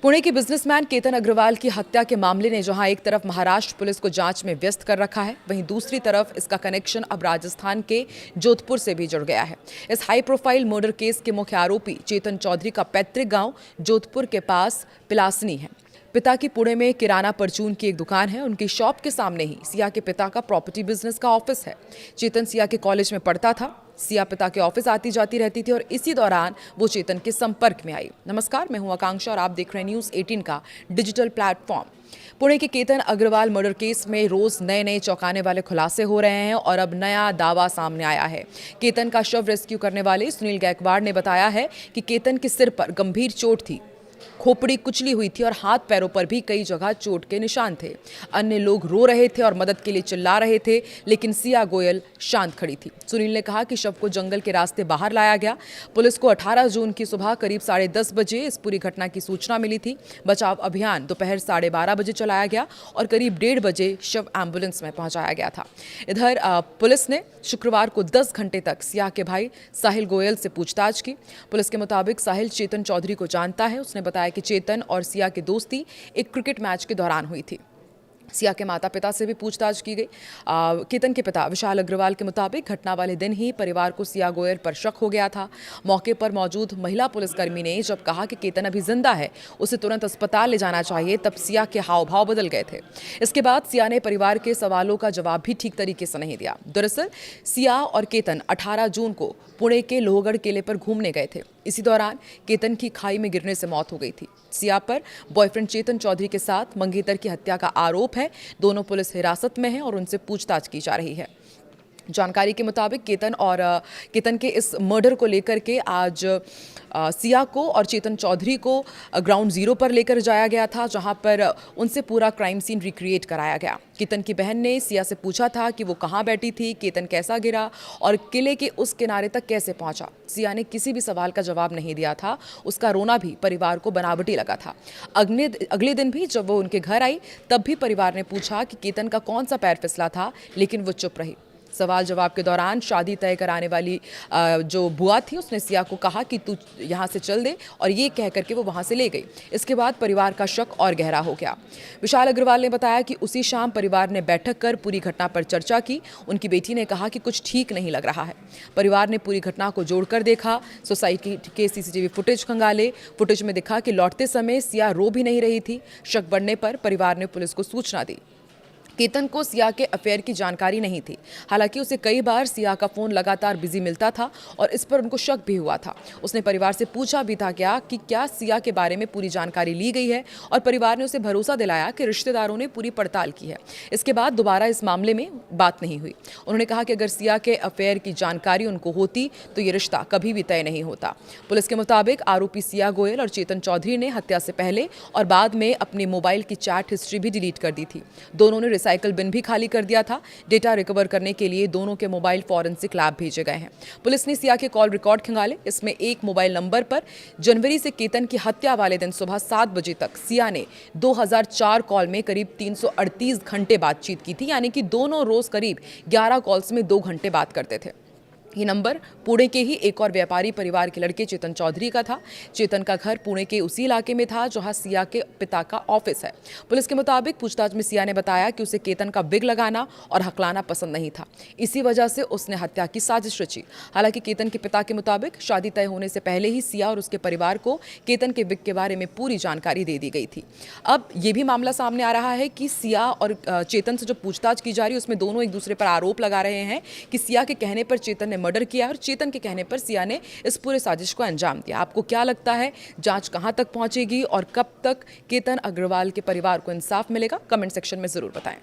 पुणे के बिजनेसमैन केतन अग्रवाल की हत्या के मामले ने जहां एक तरफ महाराष्ट्र पुलिस को जांच में व्यस्त कर रखा है, वहीं दूसरी तरफ इसका कनेक्शन अब राजस्थान के जोधपुर से भी जुड़ गया है। इस हाई प्रोफाइल मर्डर केस के मुख्य आरोपी चेतन चौधरी का पैतृक गांव जोधपुर के पास पिलासनी है। पिता की पुणे में किराना परचून की एक दुकान है। उनकी शॉप के सामने ही सिया के पिता का प्रॉपर्टी बिजनेस का ऑफिस है। चेतन सिया के कॉलेज में पढ़ता था। सिया पिता के ऑफिस आती जाती रहती थी और इसी दौरान वो चेतन के संपर्क में आई। नमस्कार, मैं हूं आकांक्षा और आप देख रहे हैं न्यूज़ 18 का डिजिटल प्लेटफॉर्म। पुणे के केतन अग्रवाल मर्डर केस में रोज नए चौंकाने वाले खुलासे हो रहे हैं और अब नया दावा सामने आया है। केतन का शव रेस्क्यू करने वाले सुनील गायकवाड़ ने बताया है कि केतन के सिर पर गंभीर चोट थी, खोपड़ी कुचली हुई थी और हाथ पैरों पर भी कई जगह चोट के निशान थे। अन्य लोग रो रहे थे और मदद के लिए चिल्ला रहे थे, लेकिन सिया गोयल शांत खड़ी थी। सुनील ने कहा कि शव को जंगल के रास्ते बाहर लाया गया। पुलिस को 18 जून की सुबह करीब 10:30 बजे इस पूरी घटना की सूचना मिली थी। बचाव अभियान दोपहर 12:30 बजे चलाया गया और करीब 1:30 बजे शव एम्बुलेंस में पहुंचाया गया था। इधर पुलिस ने शुक्रवार को 10 घंटे तक सिया के भाई साहिल गोयल से पूछताछ की। पुलिस के मुताबिक साहिल चेतन चौधरी को जानता है। उसने बताया कि चेतन और सिया की दोस्ती एक क्रिकेट मैच के दौरान हुई थी। सिया के माता पिता से भी पूछताछ की गई। केतन के पिता विशाल अग्रवाल के मुताबिक घटना वाले दिन ही परिवार को सिया गोयल पर शक हो गया था। मौके पर मौजूद महिला पुलिसकर्मी ने जब कहा कि केतन अभी जिंदा है, उसे तुरंत अस्पताल ले जाना चाहिए, तब सिया के हाव भाव बदल गए थे। इसके बाद सिया ने परिवार के सवालों का जवाब भी ठीक तरीके से नहीं दिया। दरअसल सिया और केतन 18 जून को पुणे के लोहगढ़ किले पर घूमने गए थे। इसी दौरान केतन की खाई में गिरने से मौत हो गई थी। सिया पर बॉयफ्रेंड चेतन चौधरी के साथ मंगेतर की हत्या का आरोप है। दोनों पुलिस हिरासत में हैं और उनसे पूछताछ की जा रही है। जानकारी के मुताबिक केतन के इस मर्डर को लेकर के आज सिया को और चेतन चौधरी को ग्राउंड जीरो पर लेकर जाया गया था, जहां पर उनसे पूरा क्राइम सीन रिक्रिएट कराया गया। केतन की बहन ने सिया से पूछा था कि वो कहां बैठी थी, केतन कैसा गिरा और किले के उस किनारे तक कैसे पहुंचा। सिया ने किसी भी सवाल का जवाब नहीं दिया था। उसका रोना भी परिवार को बनावटी लगा था। अगले दिन भी जब वो उनके घर आई, तब भी परिवार ने पूछा कि केतन का कौन सा पैर फिसला था, लेकिन वो चुप रही। सवाल जवाब के दौरान शादी तय कराने वाली जो बुआ थी, उसने सिया को कहा कि तू यहाँ से चल दे, और ये कह करके वो वहाँ से ले गई। इसके बाद परिवार का शक और गहरा हो गया। विशाल अग्रवाल ने बताया कि उसी शाम परिवार ने बैठक कर पूरी घटना पर चर्चा की। उनकी बेटी ने कहा कि कुछ ठीक नहीं लग रहा है। परिवार ने पूरी घटना को जोड़कर देखा, सोसाइटी के CCTV फुटेज खंगाले। फुटेज में दिखा कि लौटते समय सिया रो भी नहीं रही थी। शक बढ़ने पर परिवार ने पुलिस को सूचना दी। केतन को सिया के अफेयर की जानकारी नहीं थी। हालांकि उसे कई बार सिया का फोन लगातार बिजी मिलता था और इस पर उनको शक भी हुआ था। उसने परिवार से पूछा भी था क्या सिया के बारे में पूरी जानकारी ली गई है, और परिवार ने उसे भरोसा दिलाया कि रिश्तेदारों ने पूरी पड़ताल की है। इसके बाद दोबारा इस मामले में बात नहीं हुई। उन्होंने कहा कि अगर सिया के अफेयर की जानकारी उनको होती तो ये रिश्ता कभी भी तय नहीं होता। पुलिस के मुताबिक आरोपी सिया गोयल और चेतन चौधरी ने हत्या से पहले और बाद में अपने मोबाइल की चैट हिस्ट्री भी डिलीट कर दी थी। दोनों ने साइकिल बिन भी खाली कर दिया था। डेटा रिकवर करने के लिए दोनों के मोबाइल फॉरेंसिक लैब भेजे गए हैं। पुलिस ने सिया के कॉल रिकॉर्ड खंगाले। इसमें एक मोबाइल नंबर पर जनवरी से केतन की हत्या वाले दिन सुबह 7 बजे तक सिया ने 2004 कॉल में करीब 338 घंटे बातचीत की थी, यानी कि दोनों रोज करीब 11 कॉल्स में 2 घंटे बात करते थे। ये नंबर पुणे के ही एक और व्यापारी परिवार के लड़के चेतन चौधरी का था। चेतन का घर पुणे के उसी इलाके में था जहां सिया के पिता का ऑफिस है। पुलिस के मुताबिक पूछताछ में सिया ने बताया कि उसे केतन का विग लगाना और हकलाना पसंद नहीं था। इसी वजह से उसने हत्या की साजिश रची। हालांकि केतन के पिता के मुताबिक शादी तय होने से पहले ही सिया और उसके परिवार को केतन के विग के बारे में पूरी जानकारी दे दी गई थी। अब ये भी मामला सामने आ रहा है कि सिया और चेतन से जो पूछताछ की जा रही है, उसमें दोनों एक दूसरे पर आरोप लगा रहे हैं कि सिया के कहने पर चेतन ने मर्डर किया और चेतन के कहने पर सिया ने इस पूरे साजिश को अंजाम दिया। आपको क्या लगता है, जांच कहां तक पहुंचेगी और कब तक केतन अग्रवाल के परिवार को इंसाफ मिलेगा? कमेंट सेक्शन में जरूर बताएं।